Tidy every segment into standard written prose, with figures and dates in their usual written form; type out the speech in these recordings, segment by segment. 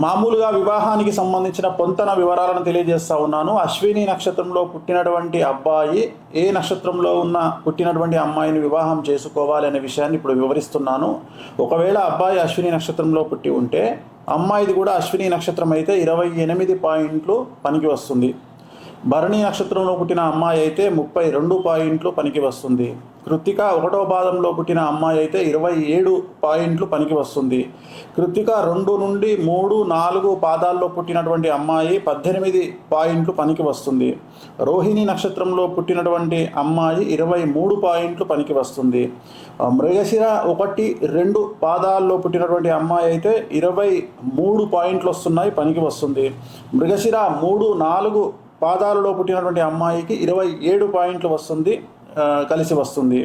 మామూలుగా వివాహానికి సంబంధించిన పొంతన వివరాలను తెలియజేస్తా ఉన్నాను. అశ్విని నక్షత్రంలో పుట్టినటువంటి అబ్బాయి ఏ నక్షత్రంలో పుట్టినటువంటి అమ్మాయిని వివాహం చేసుకోవాలి అనే విషయాన్ని ఇప్పుడు వివరిస్తున్నాను. ఒకవేళ అబ్బాయి అశ్విని నక్షత్రంలో పుట్టి ఉంటే అమ్మాయిది కూడా అశ్విని నక్షత్రం అయితే 28 పాయింట్లు పనికి వస్తుంది. భరణి నక్షత్రంలో పుట్టిన అమ్మాయి అయితే 32 పాయింట్లు పనికి వస్తుంది. కృత్తిక 1వ పాదంలో పుట్టిన అమ్మాయి అయితే 27 పాయింట్లు పనికి వస్తుంది. కృత్తిక 2 నుండి 3, 4 పాదాల్లో పుట్టినటువంటి అమ్మాయి 18 పాయింట్లు పనికి వస్తుంది. రోహిణి నక్షత్రంలో పుట్టినటువంటి అమ్మాయి 23 పాయింట్లు పనికి వస్తుంది. మృగశిర 1, 2 పాదాల్లో పుట్టినటువంటి అమ్మాయి అయితే 23 పాయింట్లు వస్తున్నాయి, పనికి వస్తుంది. మృగశిర 3, 4 పాదాలలో పుట్టినటువంటి అమ్మాయికి 27 పాయింట్లు వస్తుంది, కలిసి వస్తుంది.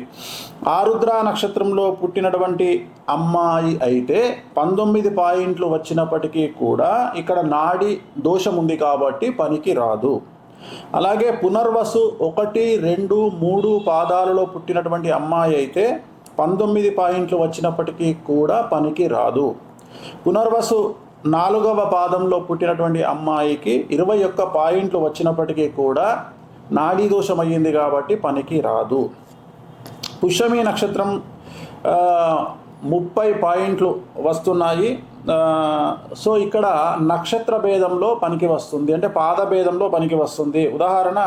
ఆరుద్ర నక్షత్రంలో పుట్టినటువంటి అమ్మాయి అయితే 19 పాయింట్లు వచ్చినప్పటికీ కూడా ఇక్కడ నాడి దోషం ఉంది కాబట్టి పనికి రాదు. అలాగే పునర్వసు 1, 2, 3 పాదాలలో పుట్టినటువంటి అమ్మాయి అయితే 19 పాయింట్లు వచ్చినప్పటికీ కూడా పనికి రాదు. పునర్వసు 4వ పాదంలో పుట్టినటువంటి అమ్మాయికి 21 పాయింట్లు వచ్చినప్పటికీ కూడా నాడీ దోషం అయ్యింది కాబట్టి పనికి రాదు. పుష్యమి నక్షత్రం 30 పాయింట్లు వస్తున్నాయి. సో ఇక్కడ నక్షత్ర భేదంలో పనికి వస్తుంది, అంటే పాద భేదంలో పనికి వస్తుంది. ఉదాహరణ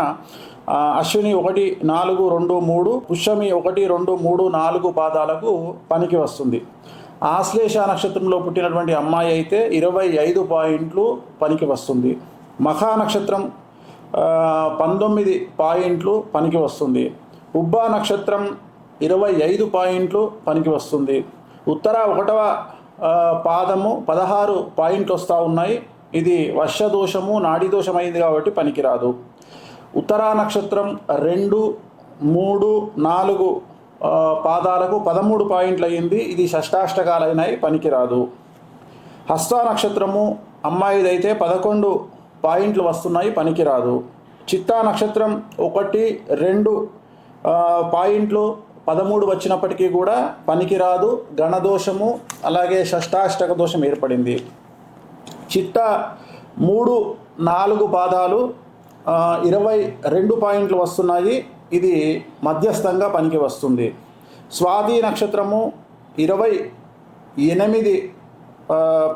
అశ్విని 1, 4, 2, 3, పుష్యమి 1, 2, 3, 4 పాదాలకు పనికి వస్తుంది. ఆశ్లేష నక్షత్రంలో పుట్టినటువంటి అమ్మాయి అయితే 25 పాయింట్లు పనికి వస్తుంది. మఖా నక్షత్రం 19 పాయింట్లు పనికి వస్తుంది. ఉబ్బా నక్షత్రం 25 పాయింట్లు పనికి వస్తుంది. ఉత్తర 1వ పాదము 16 పాయింట్లు వస్తూ ఉన్నాయి. ఇది వర్షదోషము, నాడీ దోషం అయింది కాబట్టి పనికిరాదు. ఉత్తరా నక్షత్రం 2, 3, 4 పాదాలకు 13 పాయింట్లు అయ్యింది. ఇది షష్టాష్టకాలైనాయి, పనికిరాదు. హస్త నక్షత్రము అమ్మాయిదైతే 11 పాయింట్లు వస్తున్నాయి, పనికిరాదు. చిత్తా నక్షత్రం 1, 2 పాయింట్లు 13 వచ్చినప్పటికీ కూడా పనికిరాదు. గణదోషము అలాగే షష్టాష్టక దోషం ఏర్పడింది. చిత్త 3, 4 పాదాలు 22 పాయింట్లు వస్తున్నాయి, ఇది మధ్యస్థంగా పనికి వస్తుంది. స్వాతి నక్షత్రము 28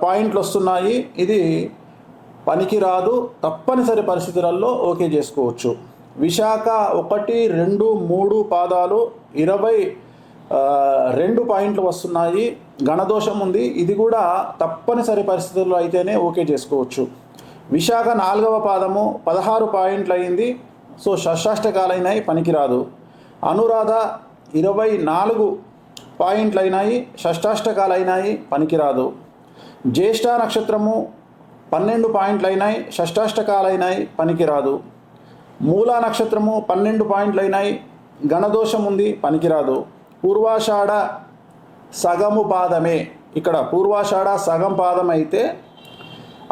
పాయింట్లు వస్తున్నాయి, ఇది పనికిరాదు. తప్పనిసరి పరిస్థితులలో ఓకే చేసుకోవచ్చు. విశాఖ 1, 2, 3 పాదాలు 22 పాయింట్లు వస్తున్నాయి, గణదోషం ఉంది, ఇది కూడా తప్పనిసరి పరిస్థితుల్లో అయితేనే ఓకే చేసుకోవచ్చు. విశాఖ 4వ పాదము 16 పాయింట్లు అయింది, సో షష్టాష్టకాలైనాయి, పనికిరాదు. అనురాధ 24 పాయింట్లు అయినాయి, షష్టాష్టకాలైనాయి, పనికిరాదు. జ్యేష్ఠ నక్షత్రము 12 పాయింట్లు అయినాయి, షష్టాష్టకాలైనాయి, పనికిరాదు. మూలా నక్షత్రము 12 పాయింట్లు అయినాయి, గణదోషం ఉంది, పనికిరాదు. పూర్వాషాఢ సగము పాదమే, ఇక్కడ పూర్వాషాఢ సగం పాదం అయితే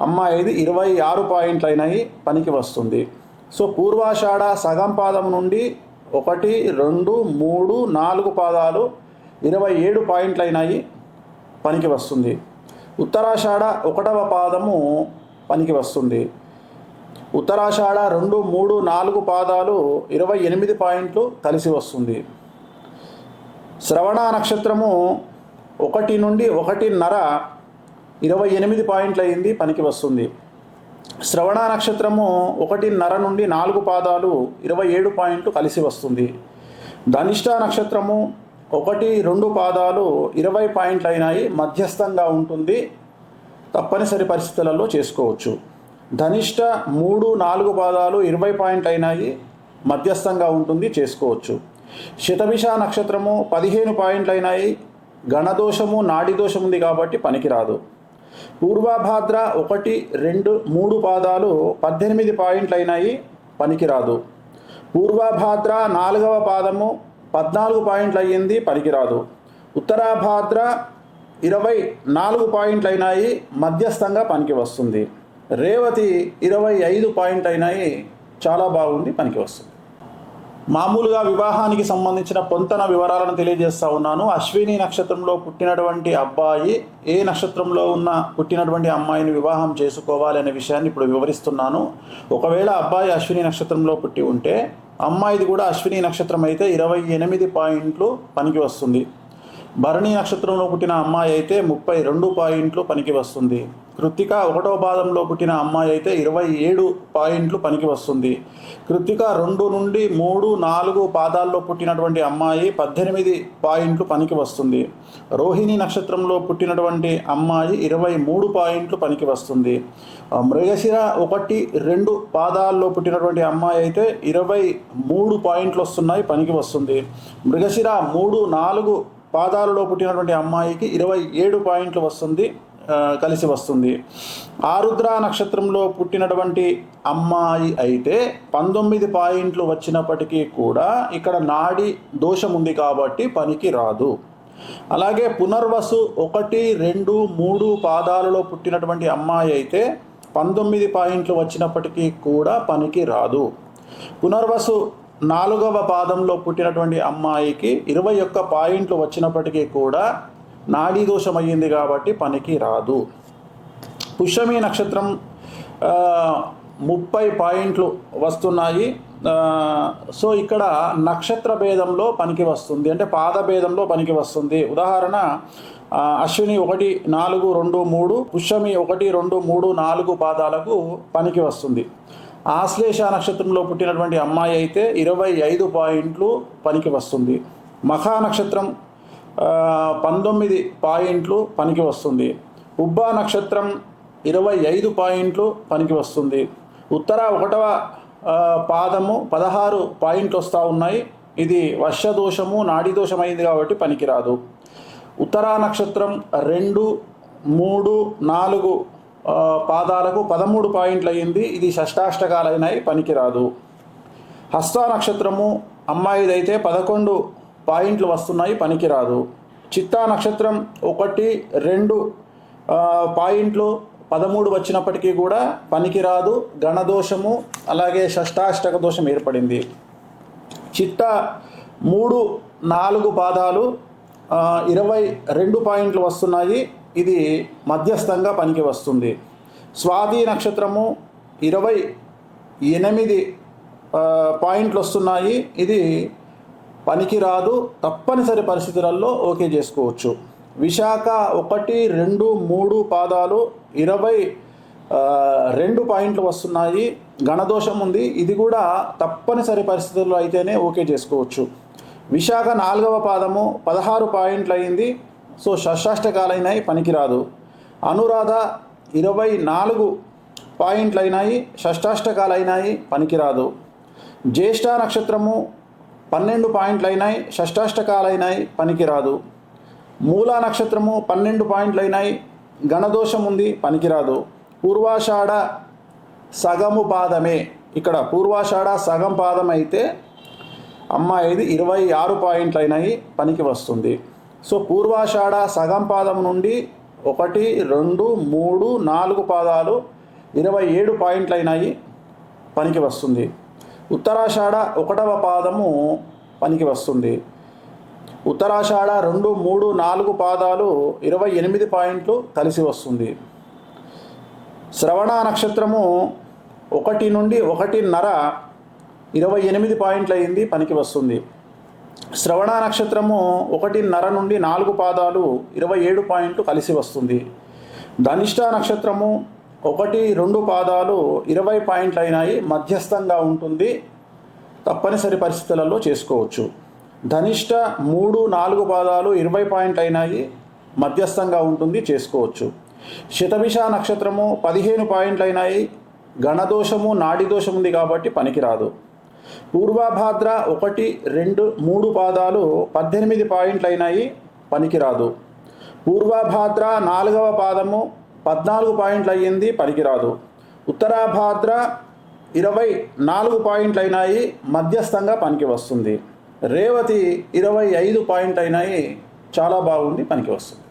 అమ్మాయిది 26 పాయింట్లు అయినాయి, పనికి వస్తుంది. సో పూర్వాషాఢ సగం పాదం నుండి 1, 2, 3, 4 పాదాలు 27 పాయింట్లు అయినాయి, పనికి వస్తుంది. ఉత్తరాషాఢ 1వ పాదము పనికి వస్తుంది. ఉత్తరాషాఢ 2, 3, 4 పాదాలు 28 పాయింట్లు కలిసి వస్తుంది. శ్రవణ నక్షత్రము 1 నుండి 1.5 28 పాయింట్లు అయింది, పనికి వస్తుంది. శ్రవణ నక్షత్రము 1.5 నుండి 4 పాదాలు 27 పాయింట్లు కలిసి వస్తుంది. ధనిష్ట నక్షత్రము 1, 2 పాదాలు 20 పాయింట్లు అయినాయి, మధ్యస్థంగా ఉంటుంది, తప్పనిసరి పరిస్థితులలో చేసుకోవచ్చు. ధనిష్ట 3, 4 పాదాలు 20 పాయింట్లు అయినాయి, మధ్యస్థంగా ఉంటుంది, చేసుకోవచ్చు. శతభిష నక్షత్రము 15 పాయింట్లు అయినాయి, గణదోషము, నాడి దోషం ఉంది కాబట్టి పనికిరాదు. పూర్వభాద్ర 1, 2, 3 పాదాలు 18 పాయింట్లు అయినాయి, పనికిరాదు. పూర్వభాద్ర 4వ పాదము 14 పాయింట్లు అయ్యింది, పనికిరాదు. ఉత్తరాభాద్ర 24 పాయింట్లు అయినాయి, మధ్యస్థంగా పనికి వస్తుంది. రేవతి 25 పాయింట్లు అయినాయి, చాలా బాగుంది, పనికి వస్తుంది. మామూలుగా వివాహానికి సంబంధించిన పొంతన వివరాలను తెలియజేస్తా ఉన్నాను. అశ్విని నక్షత్రంలో పుట్టినటువంటి అబ్బాయి ఏ నక్షత్రంలో ఉన్న పుట్టినటువంటి అమ్మాయిని వివాహం చేసుకోవాలి అనే విషయాన్ని ఇప్పుడు వివరిస్తున్నాను. ఒకవేళ అబ్బాయి అశ్విని నక్షత్రంలో పుట్టి ఉంటే అమ్మాయిది కూడా అశ్విని నక్షత్రం అయితే 28 పాయింట్లు పనికి వస్తుంది. భరణి నక్షత్రంలో పుట్టిన అమ్మాయి అయితే 32 పాయింట్లు పనికి వస్తుంది. కృత్తిక 1వ పాదంలో పుట్టిన అమ్మాయి అయితే 27 పాయింట్లు పనికి వస్తుంది. కృత్తిక 2 నుండి 3, 4 పాదాల్లో పుట్టినటువంటి అమ్మాయి 18 పాయింట్లు పనికి వస్తుంది. రోహిణి నక్షత్రంలో పుట్టినటువంటి అమ్మాయి 23 పాయింట్లు పనికి వస్తుంది. మృగశిర 1, 2 పాదాల్లో పుట్టినటువంటి అమ్మాయి అయితే 23 పాయింట్లు వస్తున్నాయి, పనికి వస్తుంది. మృగశిర 3, 4 పాదాలలో పుట్టినటువంటి అమ్మాయికి 27 పాయింట్లు వస్తుంది, కలిసి వస్తుంది. ఆరుద్ర నక్షత్రంలో పుట్టినటువంటి అమ్మాయి అయితే 19 పాయింట్లు వచ్చినప్పటికీ కూడా ఇక్కడ నాడి దోషం ఉంది కాబట్టి పనికి రాదు. అలాగే పునర్వసు 1, 2, 3 పాదాలలో పుట్టినటువంటి అమ్మాయి అయితే 19 పాయింట్లు వచ్చినప్పటికీ కూడా పనికి రాదు. పునర్వసు 4వ పాదంలో పుట్టినటువంటి అమ్మాయికి 21 పాయింట్లు వచ్చినప్పటికీ కూడా నాడీ దోషం అయ్యింది కాబట్టి పనికి రాదు. పుష్యమి నక్షత్రం 30 పాయింట్లు వస్తున్నాయి. సో ఇక్కడ నక్షత్ర భేదంలో పనికి వస్తుంది, అంటే పాద భేదంలో పనికి వస్తుంది. ఉదాహరణ అశ్విని 1, 4, 2, 3, పుష్యమి 1, 2, 3, 4 పాదాలకు పనికి వస్తుంది. ఆశ్లేష నక్షత్రంలో పుట్టినటువంటి అమ్మాయి అయితే 25 పాయింట్లు పనికి వస్తుంది. మఖా నక్షత్రం 19 పాయింట్లు పనికి వస్తుంది. ఉబ్బా నక్షత్రం 25 పాయింట్లు పనికి వస్తుంది. ఉత్తర 1వ పాదము 16 పాయింట్లు వస్తూ ఉన్నాయి. ఇది వర్ష దోషము, నాడీ దోషం అయింది కాబట్టి పనికిరాదు. ఉత్తరా నక్షత్రం 2, 3, 4 పాదాలకు 13 పాయింట్లు అయ్యింది, ఇది షష్టాష్టకాలైనాయి, పనికిరాదు. హస్త నక్షత్రము అమ్మాయిదైతే 11 పాయింట్లు వస్తున్నాయి, పనికిరాదు. చిత్తా నక్షత్రం 1, 2 పాయింట్లు 13 వచ్చినప్పటికీ కూడా పనికిరాదు, గణదోషము అలాగే షష్టాష్టక దోషం ఏర్పడింది. చిత్త 3, 4 పాదాలు 22 పాయింట్లు వస్తున్నాయి, ఇది మధ్యస్థంగా పనికి వస్తుంది. స్వాతి నక్షత్రము 28 పాయింట్లు వస్తున్నాయి, ఇది పనికిరాదు, తప్పనిసరి పరిస్థితులలో ఓకే చేసుకోవచ్చు. విశాఖ 1, 2, 3 పాదాలు 22 పాయింట్లు వస్తున్నాయి, గణదోషం ఉంది, ఇది కూడా తప్పనిసరి పరిస్థితుల్లో అయితేనే ఓకే చేసుకోవచ్చు. విశాఖ 4వ పాదము 16 పాయింట్లు అయింది, సో షష్టాష్టకాలైనాయి, పనికిరాదు. అనురాధ 24 పాయింట్లు అయినాయి, షష్టాష్టకాలైనాయి, పనికిరాదు. జ్యేష్ఠ నక్షత్రము 12 పాయింట్లు అయినాయి, షష్టాష్టకాలైనాయి, పనికిరాదు. మూల నక్షత్రము 12 పాయింట్లు అయినాయి, గణదోషం ఉంది, పనికిరాదు. పూర్వాషాఢ సగము పాదమే, ఇక్కడ పూర్వాషాఢ సగం పాదం అయితే అమ్మాయిది 26 పాయింట్లు అయినాయి, పనికి వస్తుంది. సో పూర్వాషాఢ సగం పాదం నుండి 1, 2, 3, 4 పాదాలు 27 పాయింట్లు అయినాయి, పనికి వస్తుంది. ఉత్తరాషాఢ 1వ పాదము పనికి వస్తుంది. ఉత్తరాషాఢ 2, 3, 4 పాదాలు 28 పాయింట్లు కలిసి వస్తుంది. శ్రవణ నక్షత్రము 1 నుండి 1.5 28 పాయింట్లు అయింది, పనికి వస్తుంది. శ్రవణ నక్షత్రము 1.5 నుండి 4 పాదాలు 27 పాయింట్లు కలిసి వస్తుంది. ధనిష్ట నక్షత్రము 1, 2 పాదాలు 20 పాయింట్లు అయినాయి, మధ్యస్థంగా ఉంటుంది, తప్పనిసరి పరిస్థితులలో చేసుకోవచ్చు. ధనిష్ట 3, 4 పాదాలు 20 పాయింట్లు అయినాయి, మధ్యస్థంగా ఉంటుంది, చేసుకోవచ్చు. శతభిష నక్షత్రము 15 పాయింట్లు అయినాయి, గణదోషము, నాడి దోషం ఉంది కాబట్టి పనికిరాదు. పూర్వభాద్ర 1, 2, 3 పాదాలు 18 పాయింట్లు అయినాయి, పనికిరాదు. పూర్వభాద్ర 4వ పాదము 14 పాయింట్లు అయ్యింది, పనికిరాదు. ఉత్తరాభాద్ర 24 పాయింట్లు అయినాయి, మధ్యస్థంగా పనికి వస్తుంది. రేవతి 25 పాయింట్లు అయినాయి, చాలా బాగుంది, పనికి వస్తుంది.